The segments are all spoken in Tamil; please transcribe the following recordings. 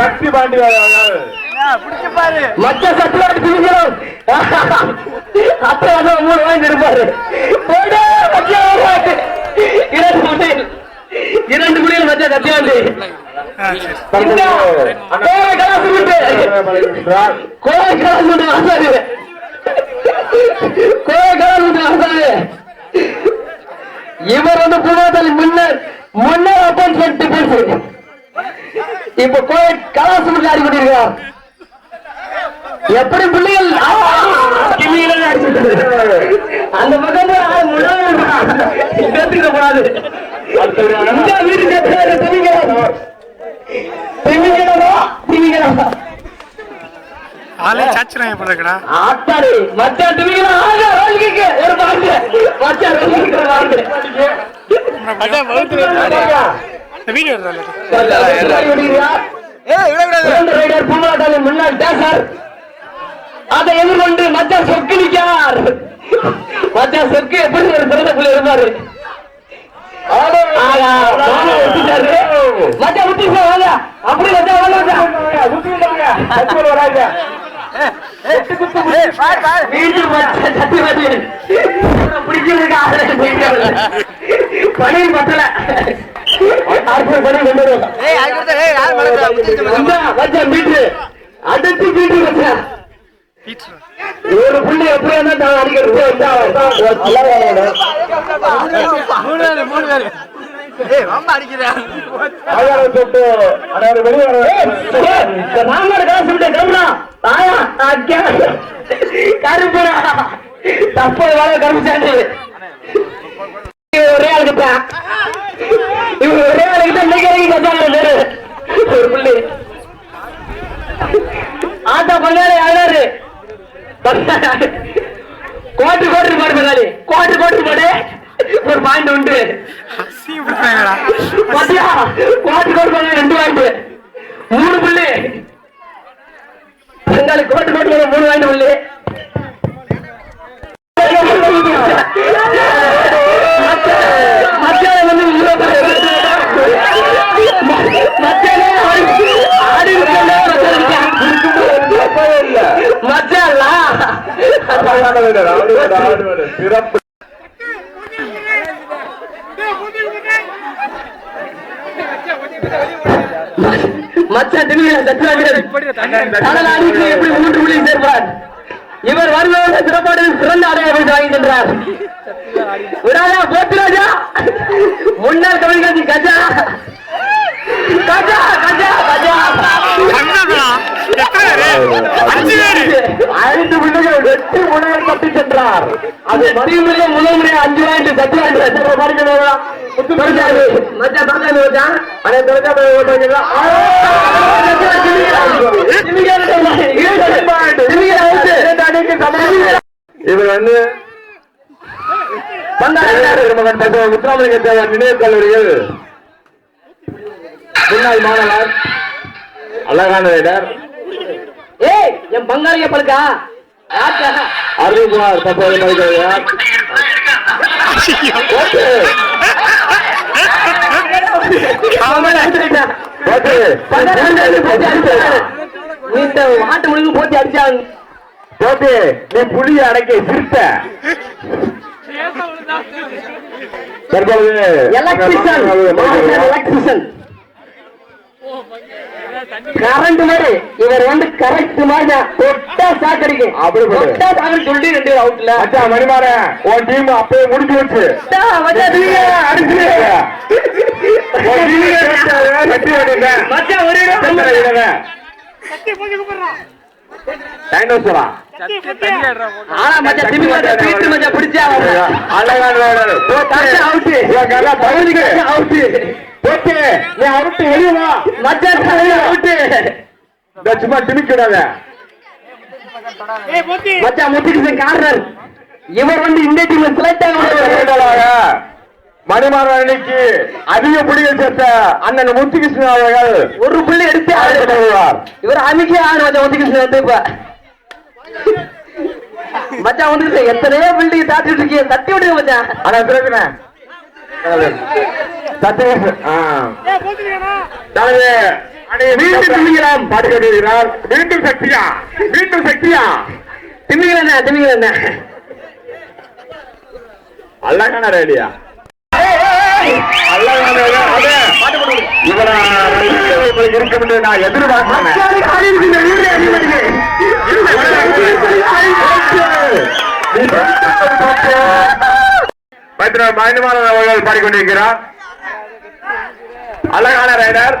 சக்தி பாண்டி மற்ற சக்தி திணிக்கிறோம் அத்தை 3 வாங்கி இருப்பாரு. இரண்டு புள்ளிகள் மற்ற கத்தியாண்டி இவர் வந்து புதுவத்தில் முன்னர் அப்பாயின்மெண்ட் பேசு இப்ப கோயில் கலாசுமதி ஆடி கொண்டிருக்கிறார். எப்படி பிள்ளைகள் அந்த பக்கம் கூடாது அதை எதிர்கொண்டு மச்சா சொக்கு நிற்கார். மச்சா சொக்கு எப்படி ஒரு பிறந்தக்குள்ள இருப்பாரு. மச்சா விட்டு வாங்க அப்படி பணி பத்தல மீட்டு அடுத்து மீட்டு வச்சா ஒரு புள்ளி எப்படி அடிக்கிறது ஒரே ஆளுக்கு ஒரே ஆளுக்கு ஒரு புள்ளி ஆட்டா பங்காளி ஆடாரு கோட்டு பாடு பங்காளி கோட்டு பாடு ஒரு பாயிண்ட் உண்டு. கோட்டு பாடு 2 பாயிண்ட் 3 புள்ளி பங்காளி கோட்டு 3 பாயிண்ட் புள்ளி சிறப்பு எப்படி 3 புள்ளி சேர்ப்பார். இவர் வருவதோடு சிறப்பாடு சிறந்த அடையாளம் வாங்கி சென்றார். போத்துராஜா முன்னாள் கவிஞர் கஜா கஜா கஜா கஜா 5 புள்ளிகள் வெற்றி முனையில் தப்பி சென்றார். அது மதிய முதல் முறை 5 வாய்ந்து சத்து இவர் வந்து முத்துராமலிங்க தேவர் நினைவு கல்லூரியில் முன்னாள் மாணவர் அழகான ரைடர் என் பங்காளிய பழுக்கா அருள்குமார் தற்போது படிக்கிறார். மாட்டு முழுங்க போட்டி அடிச்சாங்க போட்டு நீ புளிய அடைக்க சிரித்த கரண்ட் மாதிரி இவர் வந்து கரெக்ட் மாதிரி தொட்டா சாக்கடிக்கும் அப்படி தொட்டா சாக்கடி சொல்லி 2 அவுட்ல அச்சா மணிமாற உன் டீம் அப்பவே முடிஞ்சு வச்சு சும்மா டிமிக்கிறாங்க. இவர் வந்து இந்த டீம் செலக்ட் மணிமாறன் அணிக்கு அதிக புள்ளிகள் சேர்த்த அண்ணன் முத்துகிருஷ்ணன் அவர்கள் 1 புள்ளி எடுத்து ஆடுவார். இவர் அமைக்கே ஆடு முத்துகிருஷ்ணன் வந்து இப்ப மச்சான் வந்து எத்தனையோ பில்டிங் தாத்திட்டு இருக்கீங்க தட்டி விடுங்க மச்சான். ஆனா பிரச்சனை சதீஷ் மீண்டும் திமிங்கலம் பாடுகிறார். மீண்டும் சக்தியா, மீண்டும் சக்தியா, திமிங்கலம் திமிங்கலம் அழகான ரேடியா, அழகான இருக்க முடியும். நான் எதிர்பார்க்கிறேன். அவர்கள் பாடிக்கொண்டிருக்கிறார். அழகான ரைடர்.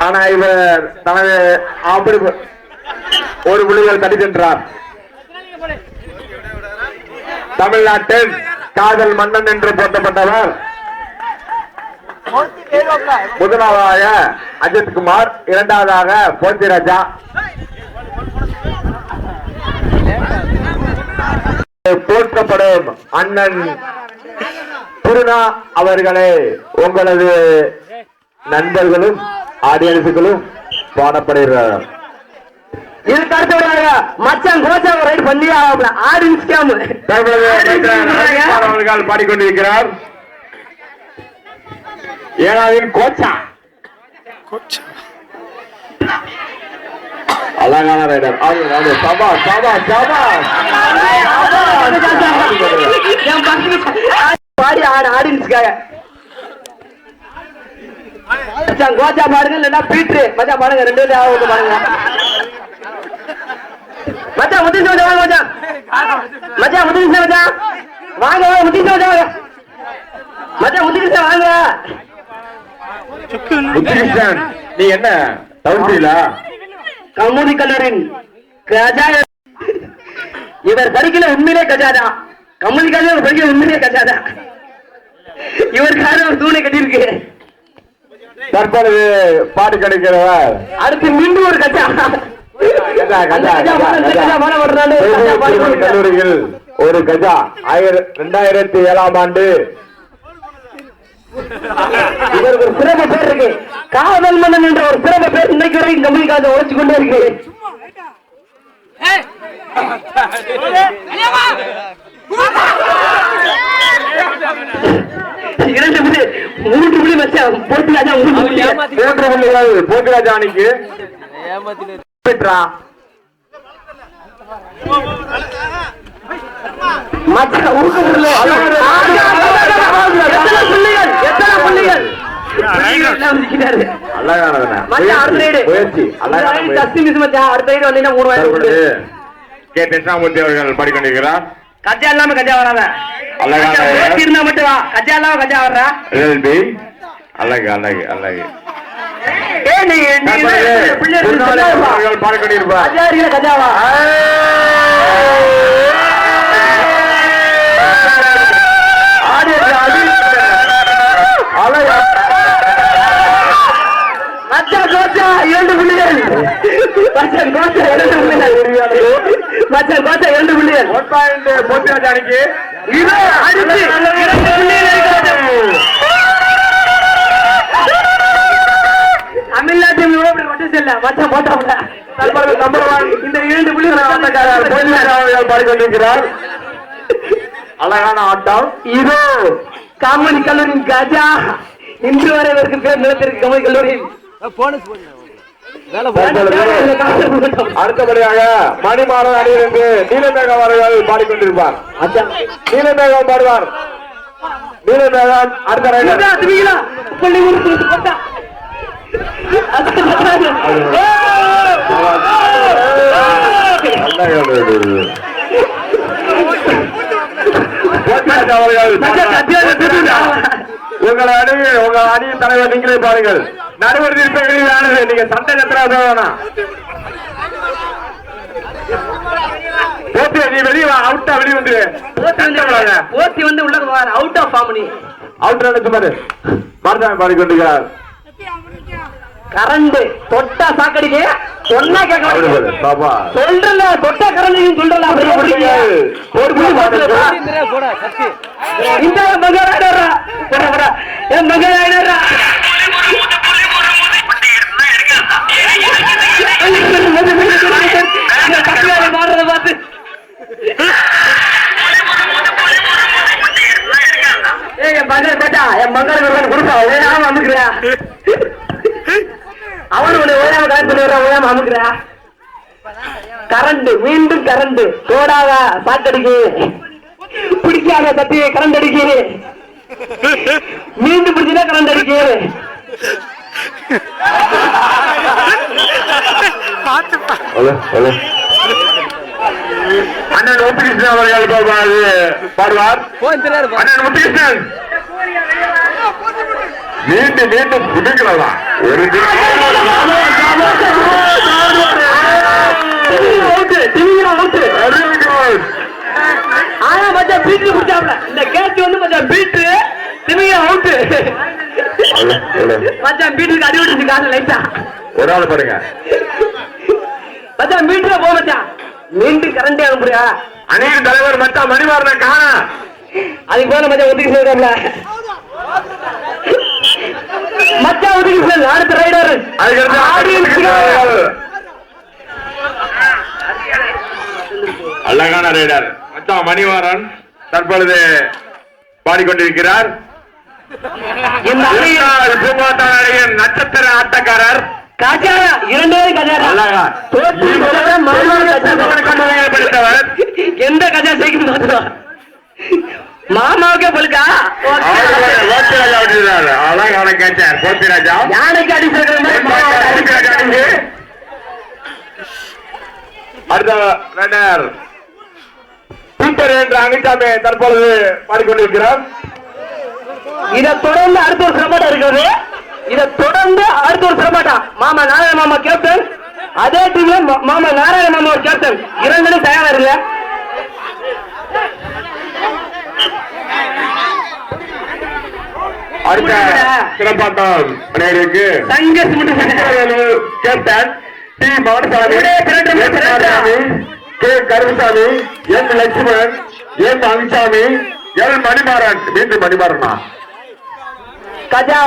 ஆனா இவர் தனது ஒரு புள்ளிகள் தட்டி சென்றார். தமிழ்நாட்டில் காதல் மன்னன் என்று போற்றப்பட்டவர் முதலாவதாக அஜித் குமார், இரண்டாவதாக போத்திராஜா. போற்றப்படும் அண்ணன் திருநா அவர்களே உங்களது நண்பர்களும் ஆடியன்ஸுகளும் பாடப்படுகிறார். இதுக்கு அடுத்தவராக மச்சான் கோச்சா ரைட் பண்ணி ஆடியன்ஸ் அவர்கள் பாடிக்கொண்டிருக்கிறார். ஏனாவின் கோச்சா அழகான ரைடர். சபா சபா சபா பாடி ஆடியன்ஸ்க்காக மச்சான் கோச்சா பாருங்க, இல்லன்னா பீட்ரு மச்சான் பாருங்க, ரெண்டு பேரும் பாருங்க. மச்சான் முத்தி வாங்க மச்சான், மச்சான் முத்தி மச்சான் வாங்க, முத்தி மச்சான், மச்சான் முத்தி வாங்க. முத்துகிருஷ்ணன், நீ என்ன தவிர்த்தீங்களா? கமுதி கல்லூரின் கஜா. இவர் படிக்கல உண்மையிலே கஜாதான். கமுதி கல்லூரி படிக்கல உண்மையிலே கஜாதான். இவருக்காக ஒரு தூணை கட்டியிருக்கு. தற்பொழுது பாட்டு கிடைக்கிறவர் அடுத்து மீண்டும் ஒரு கஜா. கல்லூரியில் ஒரு கஜா 2007ஆம் ஆண்டு. இவருக்கு ஒரு சிறப்பு பேர் இருக்கு, காதல் மன்னன் என்ற ஒரு சிறப்பு பேர் இன்னைக்கு வரைக்கும் கம்பெனிக்காக உழைச்சு கொண்டே இருக்கு. இரண்டு புள்ளி 3 புள்ளி மச்சான் போட்டுராஜா, 3 புள்ளிகள் போட்டுராஜா அணிக்கு. அவர்கள் பாடிக்கொண்டிருக்கிறார். கஜா இல்லாம கஜா வராத, இருந்தா மட்டும் வா. கஜா இல்லாம கஜா வர்றா. அழகு அழகு அழகு. பாடிக்கொண்டிருப்பார். கஜாவா மச்சான் கோச்சா 2 புள்ளிகள். மச்சான் கோச்சா 2 புள்ளிகள். மச்சான் கோச்சா 2 புள்ளிகள். 1 பாயிண்ட் போத்திராஜா அணிக்கு. இது அடுத்து 2 புள்ளிகள் இருக்கிறது. தமிழ்நாட்டில் மச்சான் போட்டா நம்பர் 1 இந்த 2 புள்ளிகள் பாடிக்கொண்டிருக்கிறார். அழகான ஆட்டம். இதோ கமலி கல்லூரியின் கஜா. இன்று வரை இதற்கு பேர் நிலத்திற்கு கமலி கல்லூரியில். அடுத்தபடியாக மணிமாறன் அணியிலிருந்து நீலமேகம் அவர்கள் பாடிக்கொண்டிருப்பார். நீலமேகம் பாடுவார். நீலமேகம் அடுத்த உங்களை அணி உங்க அணியின் தலைவர் நீங்களே பாருங்கள். நடுவர் தீர்ப்பை நீங்க சண்டை கத்துறா வேணாம். போட்டி நீ வெளியே அவுட்டா வெளியே வந்து போட்டி வந்து உள்ள அவுட் ஆஃப் ஃபார்ம். அவுட் நினைச்சு பாரு. மார்தான் பாடிக்கொண்டிருக்கிறார். கரண்ட் தொட்டா சாக்கடிக்க சொன்னா கேட்க சொல்றல, தொட்டா கரண்ட் சொல்றல. இந்த மகராடரா என் மகராடரா மாறத பார்த்து என் மகன் அவனுடைய ஓயாம கனெக்ட் பண்ணி வர ஓயாம அமுக்குறா கரண்ட் மீண்டும் கரண்ட் தோடாக சாட்டடிக்கு பிடிக்காத தட்டி கரண்ட் அடிக்கு மீண்டும் பிடிச்சா கரண்ட் அடிக்கு அண்ணன் முத்துகிருஷ்ணன் அவர்கள் பாடுவார். அண்ணன் முத்துகிருஷ்ணன் மீண்டும் மீண்டும் புதுக்கிறதா ஒரு ஆனா மச்சான் பீட்டு குடிச்சாப்ல இந்த கேட்ச் வந்து மச்சான் பீட்டு திமிங்க அவுட்டு மச்சான் பீட்டுக்கு அடி விட்டுச்சு காசு லைட்டா ஒரு ஆள் பாருங்க மச்சான் பீட்டுல போ மச்சான் மீண்டும் கரண்டே அனுப்புறியா அணியின் தலைவர் மச்சான் மணிமாறன் காண அதுக்கு போன மச்சான் ஒதுக்கி சொல்றாப்ல மச்சான் ஒதுக்கி சொல் அடுத்த ரைடர் அழகான ரைடர் மச்சான் மணிமாறன் தற்பொழுது பாடிக்கொண்டிருக்கிறார். நட்சத்திர ஆட்டக்காரர் எந்த கஜா சேர்க்க மாமாவுக்கே பழுக்கா அழகான கேட்டார் போத்திராஜா யானைக்கு அடி அடுத்த ரைடர் பீட்டர் என்ற அங்கிட்டாமே தற்பொழுது பாடிக்கொண்டிருக்கிறார். இதை தொடர்ந்து அடுத்த ஒரு சிரமாட்டம் இருக்கிறது. இதை தொடர்ந்து அடுத்த ஒரு சிரமாட்டம் மாமா நாராயண மாமா கேப்டன் அதே டீம்ல மாமா நாராயண மாமா ஒரு கேப்டன் இரண்டும் தயாரா இருங்க. அடுத்த சிறப்பாட்டம் அனைவருக்கு தங்க captain T Madasamy K Karumasamy N Lakshmanan N Amitsamy L Manimaran மீண்டும் மணிமாறனா கஜா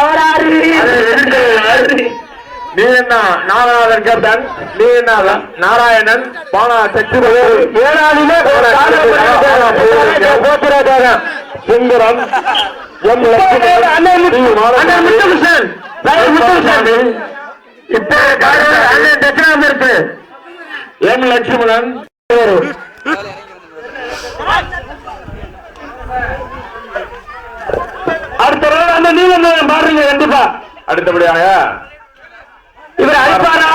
நீ என்ன நாகநாதன் கேப்டன் நீ என்ன நாராயணன் பானா சக்தி சுந்தரம் எம் லட்சுமணன் இப்போ அண்ணன் தட்சிணாமூர்த்தி எம் லட்சுமணன் அடுத்த அந்த நீங்க பாடுறீங்க கண்டிப்பா. அடுத்தபடியாக இவர் அடிப்பாரா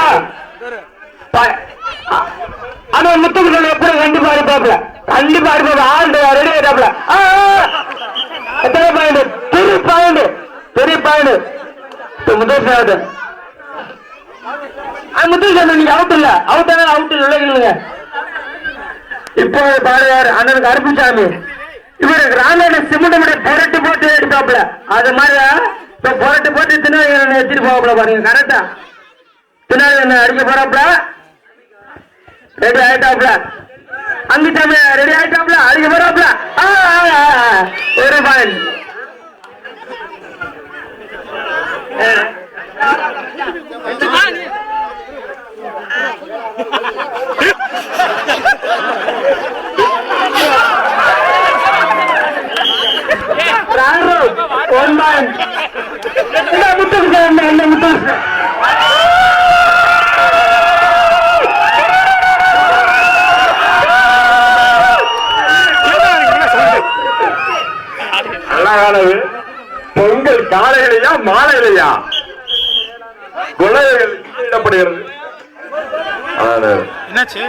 ஆனா முத்துக்குள்ள எப்படி கண்டிப்பா அடிப்பாப்ல கண்டிப்பா அடிப்பாப்ல ஆண்டு ரெடி ஆயிட்டாப்ல எத்தனை பாயிண்ட் பெரிய பாயிண்ட் முதல் முத்துகிருஷ்ணன் நீங்க அவுட் இல்ல அவுட் அவுட் இல்லைங்க. இப்போ பாடுவார் அண்ணனுக்கு அருப்புசாமி இவரு ராமேட சிமெண்ட் புரட்டு போட்டு எடுத்தாப்புல அது மாதிரி இப்ப புரட்டு போட்டு தினாளி எடுத்துட்டு போவாப்புல பாருங்க கரெக்டா தினாளி அடிக்க போறாப்புல ரெடி ஆயிட்டாப்புல அங்குசாமி ரெடி ஆயிட்டாப்புல அடிக்க போறாப்புல ஒரு பாயிண்ட் அழகானது பொங்கல் காலையிலையா மாலையிலையா குலைகள் இடப்படுகிறது. என்னாச்சு?